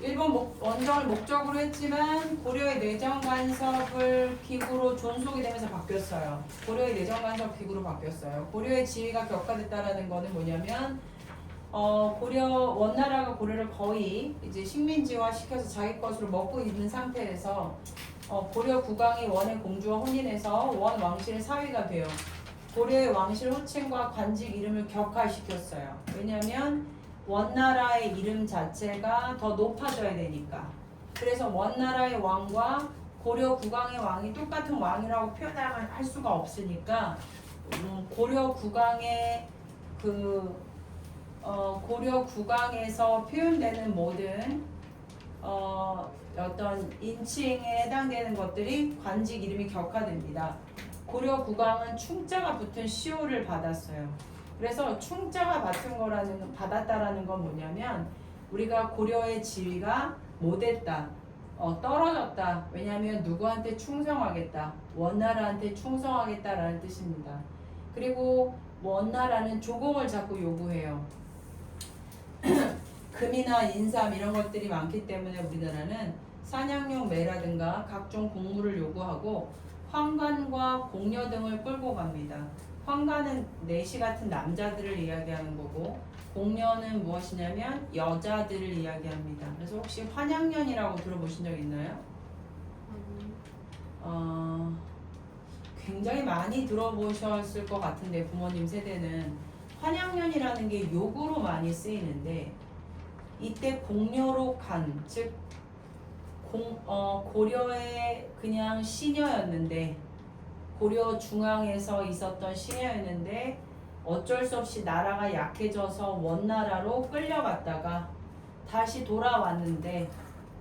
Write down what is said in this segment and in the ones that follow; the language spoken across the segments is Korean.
일본 원정을 목적으로 했지만 고려의 내정 간섭을 기구로 존속이 되면서 바뀌었어요. 고려의 내정 간섭 기구로 바뀌었어요. 고려의 지위가 격화됐다라는 거는 뭐냐면 고려 원나라가 고려를 거의 이제 식민지화 시켜서 자기 것으로 먹고 있는 상태에서 고려 국왕이 원의 공주와 혼인해서 원 왕실의 사위가 돼요. 고려의 왕실 호칭과 관직 이름을 격화시켰어요. 왜냐하면 원나라의 이름 자체가 더 높아져야 되니까. 그래서 원나라의 왕과 고려 국왕의 왕이 똑같은 왕이라고 표현할 수가 없으니까 고려 국왕의 고려 국왕에서 표현되는 모든 어떤 인칭에 해당되는 것들이 관직 이름이 격화됩니다. 고려 국왕은 충자가 붙은 시호를 받았어요. 그래서 충자가 받았다라는 건 뭐냐면 우리가 고려의 지위가 못했다, 떨어졌다. 왜냐하면 누구한테 충성하겠다, 원나라한테 충성하겠다라는 뜻입니다. 그리고 원나라는 조공을 자꾸 요구해요. 금이나 인삼 이런 것들이 많기 때문에 우리나라는 사냥용 매라든가 각종 곡물을 요구하고 황관과 공녀 등을 끌고 갑니다. 황관은 내시 같은 남자들을 이야기하는 거고 공녀는 무엇이냐면 여자들을 이야기합니다. 그래서 혹시 환양년이라고 들어보신 적 있나요? 굉장히 많이 들어보셨을 것 같은데 부모님 세대는 환양년이라는 게 욕으로 많이 쓰이는데 이때 공녀로 간, 즉 고려의 그냥 시녀였는데 고려 중앙에서 있었던 시녀였는데 어쩔 수 없이 나라가 약해져서 원나라로 끌려갔다가 다시 돌아왔는데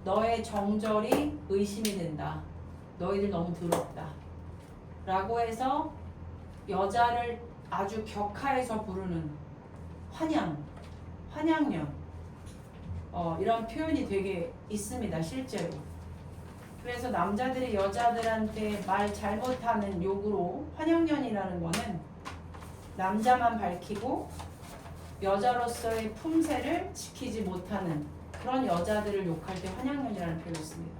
너의 정절이 의심이 된다. 너희들 너무 더럽다. 라고 해서 여자를 아주 격하해서 부르는 환양년 이런 표현이 되게 있습니다. 실제로. 그래서 남자들이 여자들한테 말 잘못하는 욕으로 환양년이라는 거는 남자만 밝히고 여자로서의 품새를 지키지 못하는 그런 여자들을 욕할 때 환양년이라는 표현을 씁니다.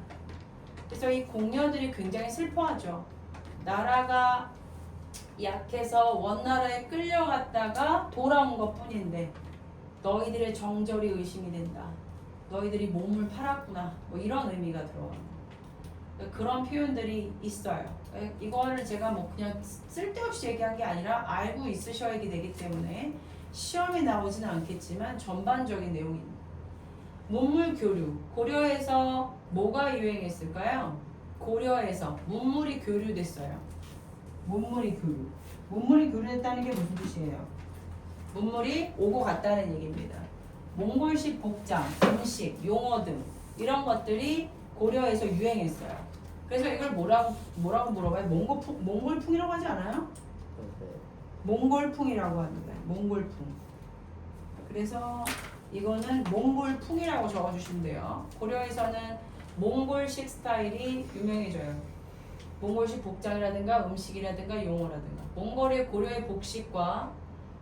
그래서 이 공녀들이 굉장히 슬퍼하죠. 나라가 약해서 원나라에 끌려갔다가 돌아온 것 뿐인데 너희들의 정절이 의심이 된다. 너희들이 몸을 팔았구나. 뭐 이런 의미가 들어갑니다. 그런 표현들이 있어요. 이거를 제가 뭐 그냥 쓸데없이 얘기한 게 아니라 알고 있으셔야 되기 때문에 시험에 나오지는 않겠지만 전반적인 내용입니다. 문물 교류. 고려에서 뭐가 유행했을까요? 고려에서 문물이 교류됐어요. 문물이 교류됐다는 게 무슨 뜻이에요? 문물이 오고 갔다는 얘기입니다. 몽골식 복장, 음식, 용어 등 이런 것들이 고려에서 유행했어요. 그래서 이걸 뭐라고 물어봐요? 몽골풍이라고 하지 않아요? 몽골풍이라고 합니다. 몽골풍. 그래서 이거는 몽골풍이라고 적어주시면 돼요. 고려에서는 몽골식 스타일이 유명해져요. 몽골식 복장이라든가 음식이라든가 용어라든가. 몽골의 고려의 복식과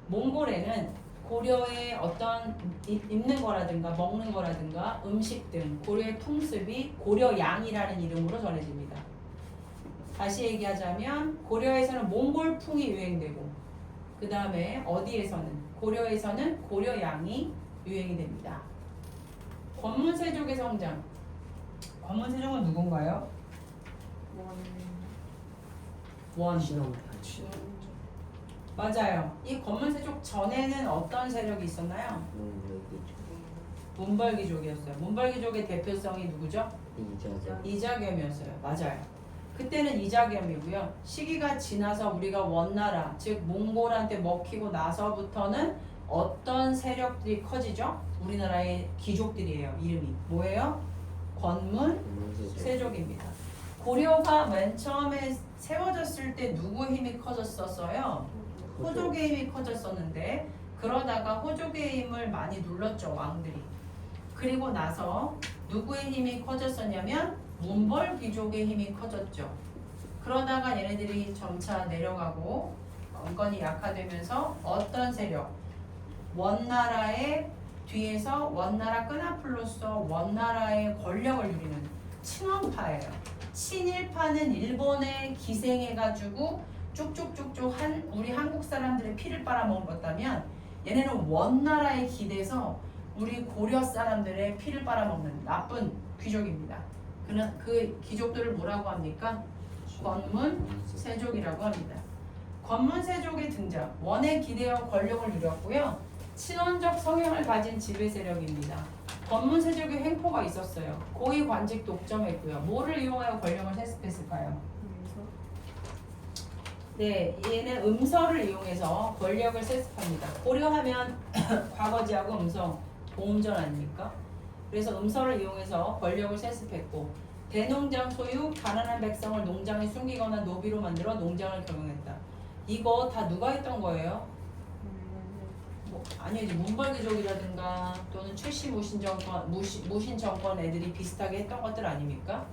몽골에는 고려의 어떤 입는 거라든가 먹는 거라든가 음식 등 고려의 풍습이 고려양이라는 이름으로 전해집니다. 다시 얘기하자면 고려에서는 몽골풍이 유행되고 그 다음에 어디에서는 고려에서는 고려양이 유행이 됩니다. 권문세족의 성장. 권문세족은 누군가요? 원. 맞아요. 이 권문세족 전에는 어떤 세력이 있었나요? 문벌귀족이었어요. 문벌귀족의 대표성이 누구죠? 이자겸이었어요. 맞아요. 그때는 이자겸이고요. 시기가 지나서 우리가 원나라, 즉 몽골한테 먹히고 나서부터는 어떤 세력들이 커지죠? 우리나라의 귀족들이에요. 이름이 뭐예요? 권문세족입니다. 고려가 맨 처음에 세워졌을 때 누구의 힘이 커졌었어요? 호족의 힘이 커졌었는데 그러다가 호족의 힘을 많이 눌렀죠, 왕들이. 그리고 나서 누구의 힘이 커졌었냐면 문벌 귀족의 힘이 커졌죠. 그러다가 얘네들이 점차 내려가고 왕권이 약화되면서 어떤 세력? 원나라의 뒤에서 원나라 끈앞으로서 원나라의 권력을 누리는 친원파예요. 친일파는 일본에 기생해가지고 쭉쭉쭉쭉 우리 한국 사람들의 피를 빨아먹었다면 얘네는 원나라에 기대서 우리 고려 사람들의 피를 빨아먹는 나쁜 귀족입니다. 그 귀족들을 뭐라고 합니까? 권문세족이라고 합니다. 권문세족의 등장, 원에 기대어 권력을 누렸고요. 친원적 성향을 가진 지배 세력입니다. 권문세족의 횡포가 있었어요. 고위 관직 독점했고요. 뭐를 이용하여 권력을 세습했을까요? 네, 얘는 음서를 이용해서 권력을 세습합니다. 고려하면 과거지하고 음서, 보음전 아닙니까? 그래서 음서를 이용해서 권력을 세습했고 대농장 소유, 가난한 백성을 농장에 숨기거나 노비로 만들어 농장을 경영했다. 이거 다 누가 했던 거예요? 아니요, 이제 문벌귀족이라든가 또는 최씨 무신 정권 애들이 비슷하게 했던 것들 아닙니까?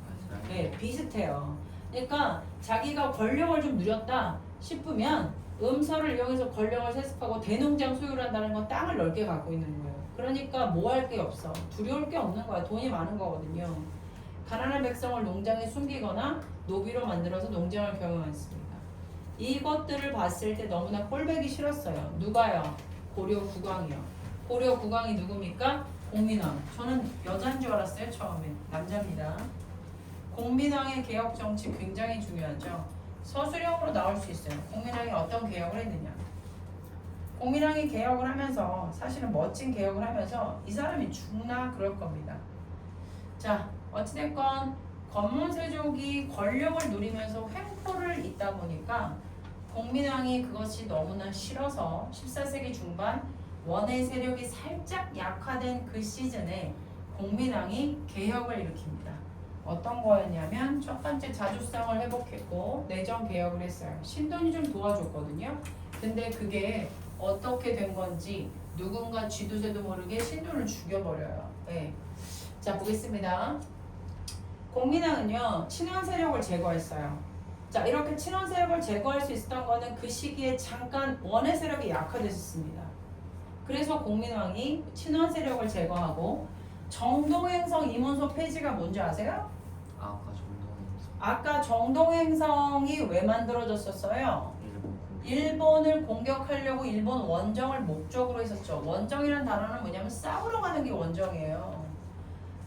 네, 비슷해요. 그러니까 자기가 권력을 좀 누렸다 싶으면 음서를 이용해서 권력을 세습하고 대농장 소유를 한다는 건 땅을 넓게 갖고 있는 거예요. 그러니까 뭐 할 게 없어. 두려울 게 없는 거야. 돈이 많은 거거든요. 가난한 백성을 농장에 숨기거나 노비로 만들어서 농장을 경영했습니다. 이것들을 봤을 때 너무나 꼴보기 싫었어요. 누가요? 고려 국왕이요. 고려 국왕이 누굽니까? 공민왕. 저는 여자인 줄 알았어요. 처음에. 남자입니다. 공민왕의 개혁 정치 굉장히 중요하죠. 서술형으로 나올 수 있어요. 공민왕이 어떤 개혁을 했느냐. 공민왕이 개혁을 하면서 사실은 멋진 개혁을 하면서 이 사람이 죽나 그럴 겁니다. 자, 어찌됐건 권문세족이 권력을 누리면서 횡포를 잇다 보니까 공민왕이 그것이 너무나 싫어서 14세기 중반 원의 세력이 살짝 약화된 그 시즌에 공민왕이 개혁을 일으킵니다. 어떤 거였냐면 첫 번째 자주성을 회복했고 내정 개혁을 했어요. 신돈이 좀 도와줬거든요. 근데 그게 어떻게 된 건지 누군가 쥐도새도 모르게 신돈을 죽여버려요. 네. 자, 보겠습니다. 공민왕은요 친원 세력을 제거했어요. 자, 이렇게 친원 세력을 제거할 수 있었던 거는 그 시기에 잠깐 원의 세력이 약화됐었습니다. 그래서 공민왕이 친원 세력을 제거하고 정동행성 이문소 폐지가 뭔지 아세요? 아까 정동행성이 왜 만들어졌었어요? 일본을 공격하려고 일본 원정을 목적으로 했었죠. 원정이라는 단어는 뭐냐면 싸우러 가는 게 원정이에요.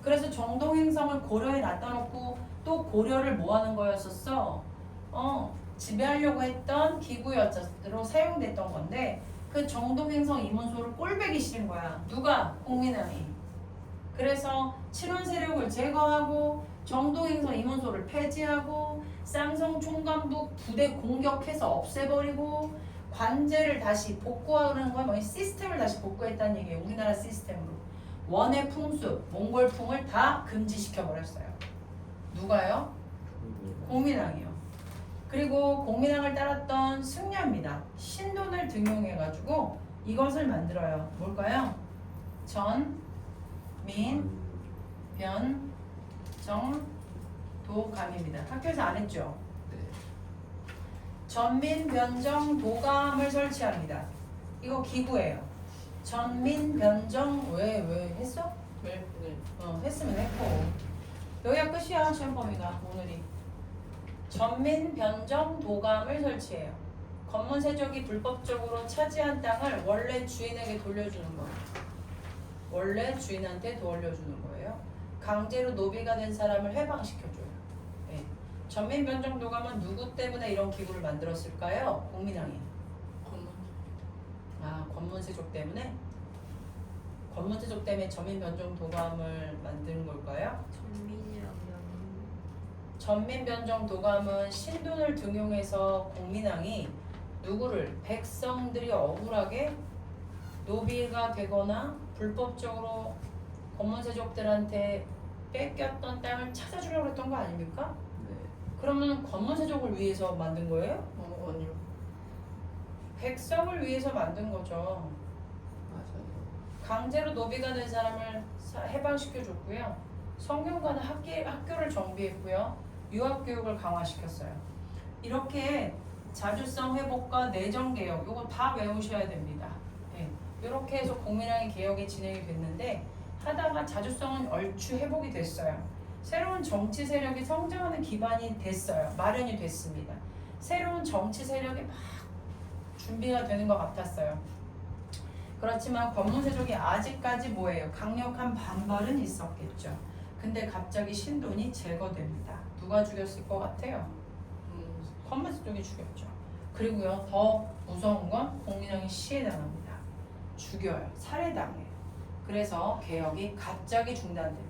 그래서 정동행성을 고려에 놨다 놓고 또 고려를 뭐 하는 거였었어? 지배하려고 했던 기구로 사용됐던 건데 그 정동행성 이문소를 꼴보기 싫은 거야. 누가? 공민왕이. 그래서 친원 세력을 제거하고 정동행성 이문소를 폐지하고 쌍성 총감북 부대 공격해서 없애버리고 관제를 다시 복구하는 거야. 뭐 시스템을 다시 복구했다는 얘기예요. 우리나라 시스템으로. 원의 풍습, 몽골풍을 다 금지시켜버렸어요. 누가요? 공민왕이요. 그리고 공민왕을 따랐던 승려입니다. 신돈을 등용해가지고 이것을 만들어요. 뭘까요? 전, 민, 변, 정, 도, 감입니다. 학교에서 안 했죠? 네. 전민, 변정, 도감을 설치합니다. 이거 기구예요. 전민, 변정, 왜 했어? 네. 했으면 했고. 여기가 끝이야, 시험 범위가 오늘이. 전민, 변정, 도감을 설치해요. 권문세족이 불법적으로 차지한 땅을 원래 주인에게 돌려주는 거예요. 원래 주인한테 돌려주는 거예요. 강제로 노비가 된 사람을 해방시켜줘요. 네. 전민, 변정, 도감은 누구 때문에 이런 기구를 만들었을까요? 공민왕이. 권문세족 때문에? 권문세족 때문에 전민, 변정, 도감을 만든 걸까요? 전민, 변정, 도감은 신돈을 등용해서 공민왕이 누구를? 백성들이 억울하게 노비가 되거나 불법적으로 권문세족들한테 뺏겼던 땅을 찾아주려고 했던 거 아닙니까? 네. 그러면 권문세족을 위해서 만든 거예요? 아니요. 백성을 위해서 만든 거죠. 맞아요. 강제로 노비가 된 사람을 해방시켜줬고요. 성균관은 학교를 정비했고요. 유학교육을 강화시켰어요. 이렇게 자주성 회복과 내정개혁 이거 다 외우셔야 됩니다. 네. 이렇게 해서 공민왕의 개혁이 진행이 됐는데 하다가 자주성은 얼추 회복이 됐어요. 새로운 정치 세력이 성장하는 기반이 됐어요. 마련이 됐습니다. 새로운 정치 세력이 막 준비가 되는 것 같았어요. 그렇지만 권문세족이 아직까지 뭐예요? 강력한 반발은 있었겠죠. 근데 갑자기 신돈이 제거됩니다. 누가 죽였을 것 같아요? 권문세족이 죽였죠. 그리고요, 더 무서운 건 공민왕이 시해당합니다. 죽여요. 살해당해요. 그래서 개혁이 갑자기 중단됩니다.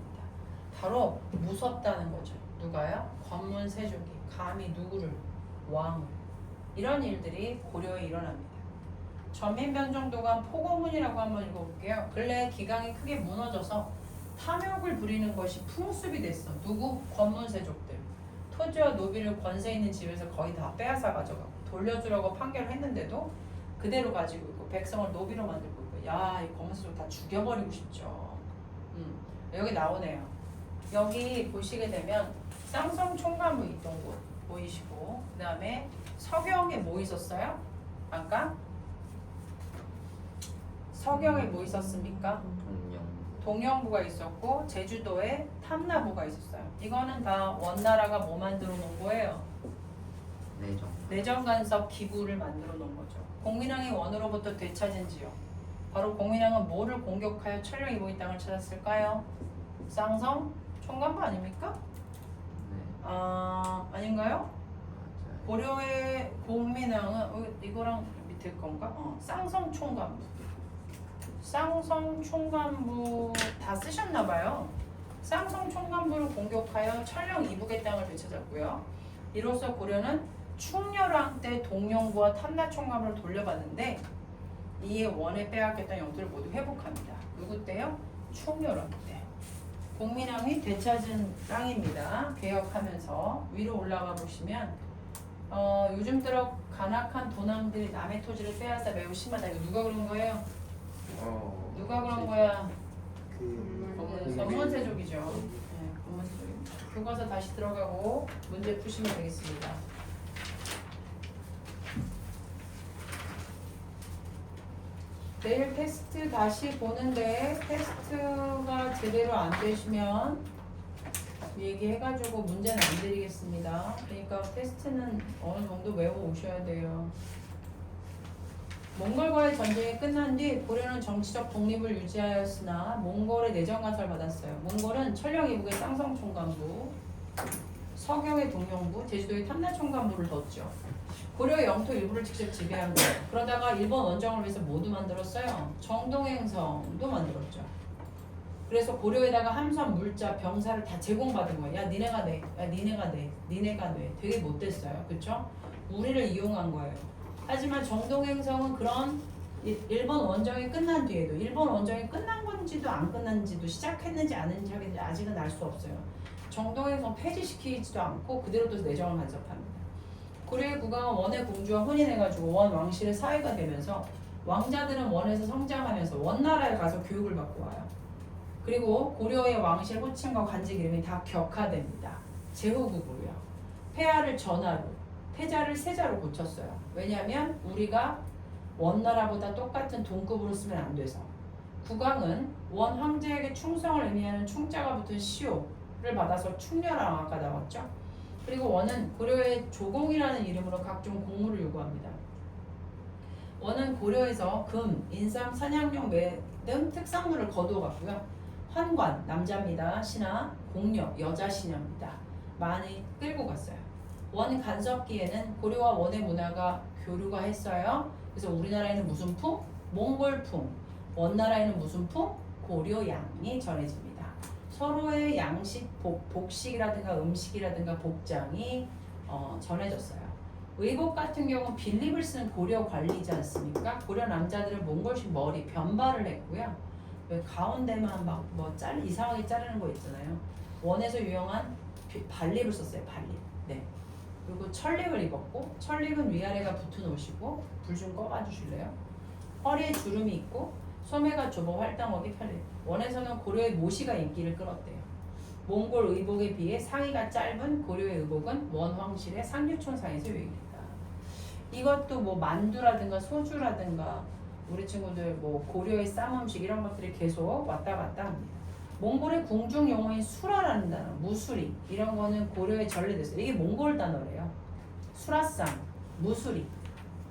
바로 무섭다는 거죠. 누가요? 권문세족이 감히 누구를? 왕을. 이런 일들이 고려에 일어납니다. 전민변정도가 포고문이라고 한번 읽어볼게요. 근래 기강이 크게 무너져서 탐욕을 부리는 것이 풍습이 됐어. 누구? 권문세족들. 토지와 노비를 권세 있는 집에서 거의 다 빼앗아 가져가고 돌려주라고 판결을 했는데도 그대로 가지고 있고 백성을 노비로 만들고 있고, 야, 이 권문세족 다 죽여버리고 싶죠. 여기 나오네요. 여기 보시게 되면 쌍성 총관부 있던 곳 보이시고, 그 다음에 서경에 뭐 있었어요? 아까 서경에 뭐 있었습니까? 동영부가 있었고 제주도에 탐나부가 있었어요. 이거는 다 원나라가 뭐 만들어 놓은 거예요? 내정간섭 기구를 만들어 놓은 거죠. 공민왕이 원으로부터 되찾은 지역. 바로 공민왕은 뭐를 공격하여 천령 이복의 땅을 찾았을까요? 쌍성 총관부 아닙니까? 아닌가요? 고려의 공민왕은 이거랑 밑에 건가? 쌍성 총관부. 쌍성 총관부 다 쓰셨나봐요. 쌍성 총관부를 공격하여 천령 이북의 땅을 되찾았고요. 이로써 고려는 충렬왕 때 동영부와 탐나 총관부를 돌려받는데 이에 원에 빼앗겼던 영토를 모두 회복합니다. 누구 때요? 충렬왕 때. 공민왕이 되찾은 땅입니다. 개혁하면서 위로 올라가 보시면 요즘 들어 간악한 도남들이 남의 토지를 빼앗아 매우 심하다. 이거 누가 그런 거예요? 누가 그런 거야? 권문세족이죠. 네, 권문세족입니다. 교과서 다시 들어가고 문제 푸시면 되겠습니다. 내일 테스트 다시 보는데 테스트가 제대로 안 되시면 얘기해가지고 문제는 안 드리겠습니다. 그러니까 테스트는 어느 정도 외워 오셔야 돼요. 몽골과의 전쟁이 끝난 뒤 고려는 정치적 독립을 유지하였으나 몽골의 내정 간섭을 받았어요. 몽골은 천령 이북의 쌍성 총관부, 서경의 동영부, 제주도의 탐나 총관부를 뒀죠. 고려의 영토 일부를 직접 지배한 거예요. 그러다가 일본 원정을 위해서 모두 만들었어요. 정동행성도 만들었죠. 그래서 고려에다가 함선, 물자, 병사를 다 제공받은 거예요. 야, 니네가 내, 야, 니네가 내, 니네가 내. 되게 못됐어요. 그쵸? 우리를 이용한 거예요. 하지만 정동행성은 그런 일본 원정이 끝난 뒤에도, 일본 원정이 끝난 건지도 안 끝난지도, 시작했는지 안 했는지 아직은 알 수 없어요. 정동행성 폐지시키지도 않고 그대로 또 내정을 간섭합니다. 고려의 국왕은 원의 공주와 혼인해가지고 원 왕실의 사회가 되면서 왕자들은 원에서 성장하면서 원나라에 가서 교육을 받고 와요. 그리고 고려의 왕실 호칭과 관직 이름이 다 격화됩니다. 제후국으로요. 폐하를 전하로, 태자를 세자로 고쳤어요. 왜냐하면 우리가 원나라보다 똑같은 동급으로 쓰면 안 돼서. 국왕은 원 황제에게 충성을 의미하는 충자가 붙은 시호를 받아서 충렬왕 아까 나왔죠. 그리고 원은 고려의 조공이라는 이름으로 각종 공무를 요구합니다. 원은 고려에서 금, 인삼, 산양용, 매 등 특산물을 거두어갔고요. 환관, 남자입니다. 신하, 공녀, 여자 신녀입니다. 많이 끌고 갔어요. 원 간섭기에는 고려와 원의 문화가 교류가 했어요. 그래서 우리나라에는 무슨 품? 몽골품. 원나라에는 무슨 품? 고려양이 전해집니다. 서로의 양식, 복식이라든가 음식이라든가 복장이 전해졌어요. 의복 같은 경우는 빌립을 쓰는 고려 관리지 않습니까? 고려 남자들은 몽골식 머리, 변발을 했고요. 왜 가운데만 막 뭐 이상하게 자르는 거 있잖아요. 원에서 유용한 발립을 썼어요. 발립. 네. 그리고 철립을 입었고, 철립은 위아래가 붙은 옷이고, 불 좀 꺼봐 주실래요? 허리에 주름이 있고 소매가 좁아 활동하기 편해요. 원에서는 고려의 모시가 인기를 끌었대요. 몽골 의복에 비해 상의가 짧은 고려의 의복은 원 황실의 상류촌상에서 유행했다. 이것도 뭐 만두라든가 소주라든가 우리 친구들 뭐 고려의 쌈음식 이런 것들이 계속 왔다 갔다 합니다. 몽골의 궁중 용어인 수라라는 단어, 무수리 이런 거는 고려에 전래됐어요. 이게 몽골 단어래요. 수라상, 무수리,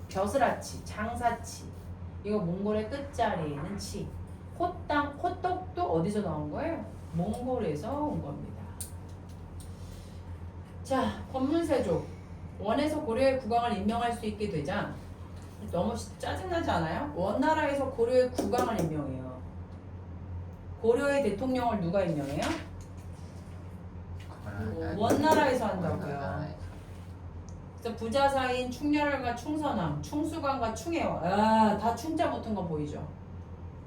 벼슬아치, 장사치 이거 몽골의 끝자리에는 치. 호떡도 어디서 나온 거예요? 몽골에서 온 겁니다. 자, 권문세족 원에서 고려의 국왕을 임명할 수 있게 되자 너무 짜증나지 않아요? 원나라에서 고려의 국왕을 임명해요. 고려의 대통령을 누가 임명해요? 원나라에서 한다고요. 그래서 부자사인 충렬과 충선왕, 충수관과 충혜왕 다 충자 붙은 거 보이죠?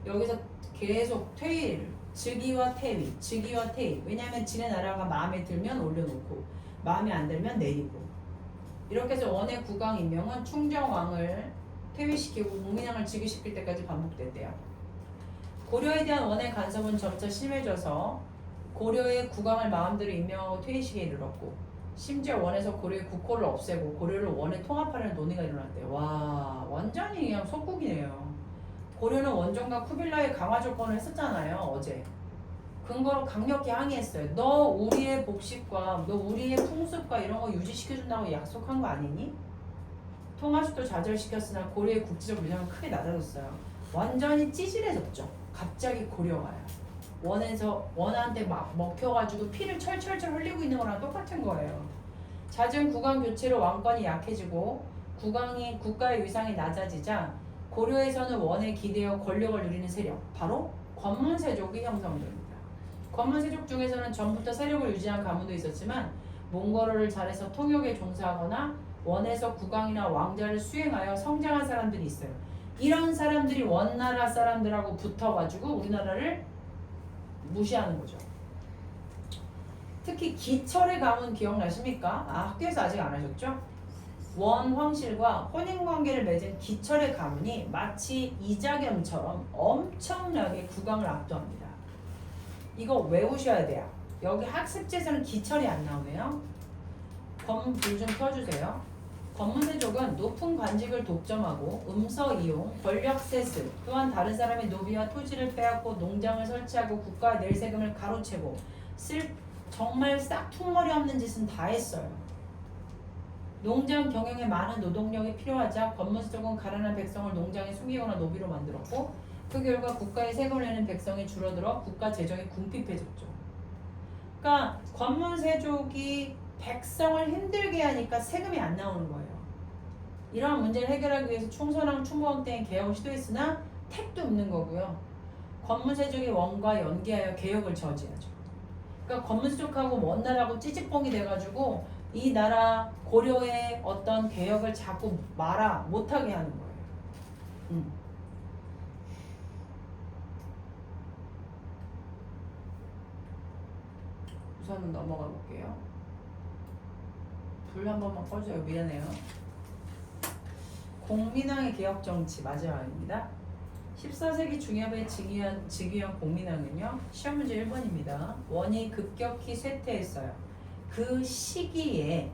여기서 계속 퇴위를 즉위와 퇴위, 즉위와 퇴위. 왜냐하면 지네 나라가 마음에 들면 올려놓고 마음에 안 들면 내리고 이렇게 해서 원의 국왕 임명은 충정왕을 퇴위시키고 국민왕을 즉위시킬 때까지 반복됐대요. 고려에 대한 원의 간섭은 점차 심해져서 고려의 국왕을 마음대로 임명하고 퇴위시키에 이르렀고 심지어 원에서 고려의 국호를 없애고 고려를 원에 통합하려는 논의가 일어났대요. 와 완전히 그냥 속국이네요. 고려는 원종과 쿠빌라의 강화 조건을 했었잖아요. 어제 근거로 강력히 항의했어요. 너 우리의 복식과 너 우리의 풍습과 이런 거 유지시켜준다고 약속한 거 아니니? 통화수도 좌절시켰으나 고려의 국지적 위상은 크게 낮아졌어요. 완전히 찌질해졌죠. 갑자기 고려가요. 원한테 막 먹혀가지고 피를 철철철 흘리고 있는 거랑 똑같은 거예요. 잦은 국왕 교체로 왕권이 약해지고 국가의 위상이 낮아지자 고려에서는 원에 기대어 권력을 누리는 세력, 바로 권문세족이 형성됩니다. 권문세족 중에서는 전부터 세력을 유지한 가문도 있었지만 몽골어를 잘해서 통역에 종사하거나 원에서 국왕이나 왕자를 수행하여 성장한 사람들이 있어요. 이런 사람들이 원나라 사람들하고 붙어가지고 우리나라를 무시하는 거죠. 특히 기철의 가문 기억나십니까? 학교에서 아직 안 하셨죠? 원 황실과 혼인관계를 맺은 기철의 가문이 마치 이자겸처럼 엄청나게 국왕을 압도합니다. 이거 외우셔야 돼요. 여기 학습지에서는 기철이 안 나오네요. 불 좀 켜주세요. 권문세족은 높은 관직을 독점하고 음서 이용, 권력 세습, 또한 다른 사람의 노비와 토지를 빼앗고 농장을 설치하고 국가의 낼 세금을 가로채고 정말 싹퉁머리 없는 짓은 다 했어요. 농장 경영에 많은 노동력이 필요하자 권문세족은 가난한 백성을 농장에 숨기거나 노비로 만들었고 그 결과 국가에 세금을 내는 백성이 줄어들어 국가 재정이 궁핍해졌죠. 그러니까 권문세족이 백성을 힘들게 하니까 세금이 안 나오는 거예요. 이러한 문제를 해결하기 위해서 충선왕, 충무왕 때는 개혁을 시도했으나 택도 없는 거고요. 권문세족이 원과 연계하여 개혁을 저지하죠. 그러니까 권문세족하고 원나라하고 찌찌뽕이 돼가지고 이 나라 고려의 어떤 개혁을 자꾸 못하게 하는 거예요. 우선은 넘어가 볼게요. 불 한 번만 꺼주세요. 미안해요. 공민왕의 개혁 정치 마지막입니다. 14세기 중엽에 즉위한 공민왕은요. 시험 문제 1번입니다. 원이 급격히 쇠퇴했어요. 그 시기에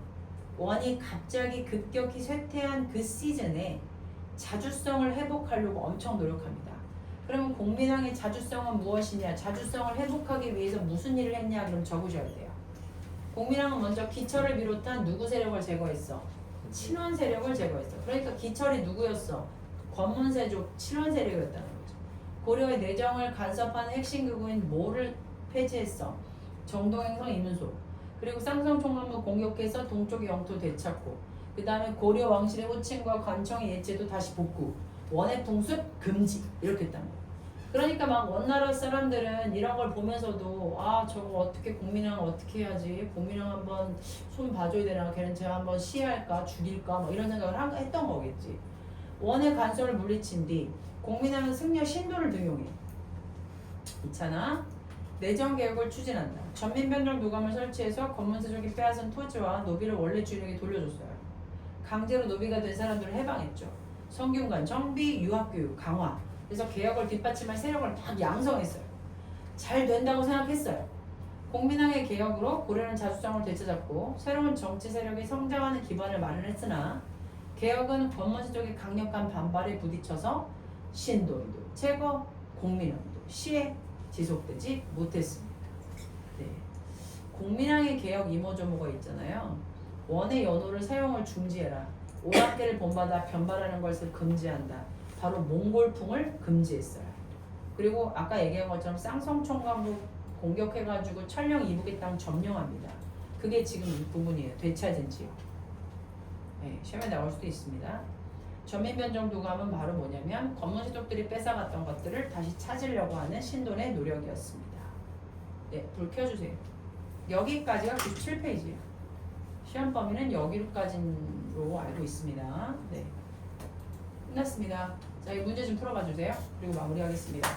원이 갑자기 급격히 쇠퇴한 그 시즌에 자주성을 회복하려고 엄청 노력합니다. 그러면 공민왕의 자주성은 무엇이냐? 자주성을 회복하기 위해서 무슨 일을 했냐? 그럼 적으셔야 돼요. 공민왕은 먼저 기철을 비롯한 누구 세력을 제거했어? 친원 세력을 제거했어. 그러니까 기철이 누구였어? 권문세족 친원 세력이었다는 거죠. 고려의 내정을 간섭하는 핵심 극우인 뭐를 폐지했어? 정동행성 이문소. 그리고 쌍성 총독을 공격해서 동쪽의 영토 되찾고 그 다음에 고려 왕실의 호칭과 관청의 예체도 다시 복구. 원의 풍습 금지 이렇게 했다는 거예요. 그러니까 막 원나라 사람들은 이런 걸 보면서도 저거 어떻게 공민왕 어떻게 해야지 공민왕 한번 손 봐줘야 되나 걔는 제가 한번 시해할까 죽일까 뭐 이런 생각을 했던 거겠지. 원의 간섭을 물리친 뒤 공민왕은 승려 신도를 등용해. 있잖아. 내정개혁을 추진한다. 전민변경 도감을 설치해서 권문세족이 빼앗은 토지와 노비를 원래 주인에게 돌려줬어요. 강제로 노비가 된 사람들을 해방했죠. 성균관, 정비, 유학교육, 강화. 그래서 개혁을 뒷받침할 세력을 막 양성했어요. 잘 된다고 생각했어요. 공민왕의 개혁으로 고려는 자주성을 되찾았고 새로운 정치 세력이 성장하는 기반을 마련했으나 개혁은 권문세족의 강력한 반발에 부딪혀서 신도리도 제거, 공민왕도 시에 지속되지 못했습니다. 네. 공민왕의 개혁 이모저모가 있잖아요. 원의 연호를 사용을 중지해라. 오락계를 본받아 변발하는 것을 금지한다. 바로 몽골풍을 금지했어요. 그리고 아까 얘기한 것처럼 쌍성총광국 공격해가지고 천령 이북의 땅 점령합니다. 그게 지금 이 부분이에요. 되찾은 지역. 네, 시험에 나올 수도 있습니다. 전민변정도감은 바로 뭐냐면 검은 세족들이 뺏어갔던 것들을 다시 찾으려고 하는 신돈의 노력이었습니다. 네, 불 켜주세요. 여기까지가 97페이지예요. 시험 범위는 여기로까지로 알고 있습니다. 네, 끝났습니다. 자, 이 문제 좀 풀어봐 주세요. 그리고 마무리하겠습니다.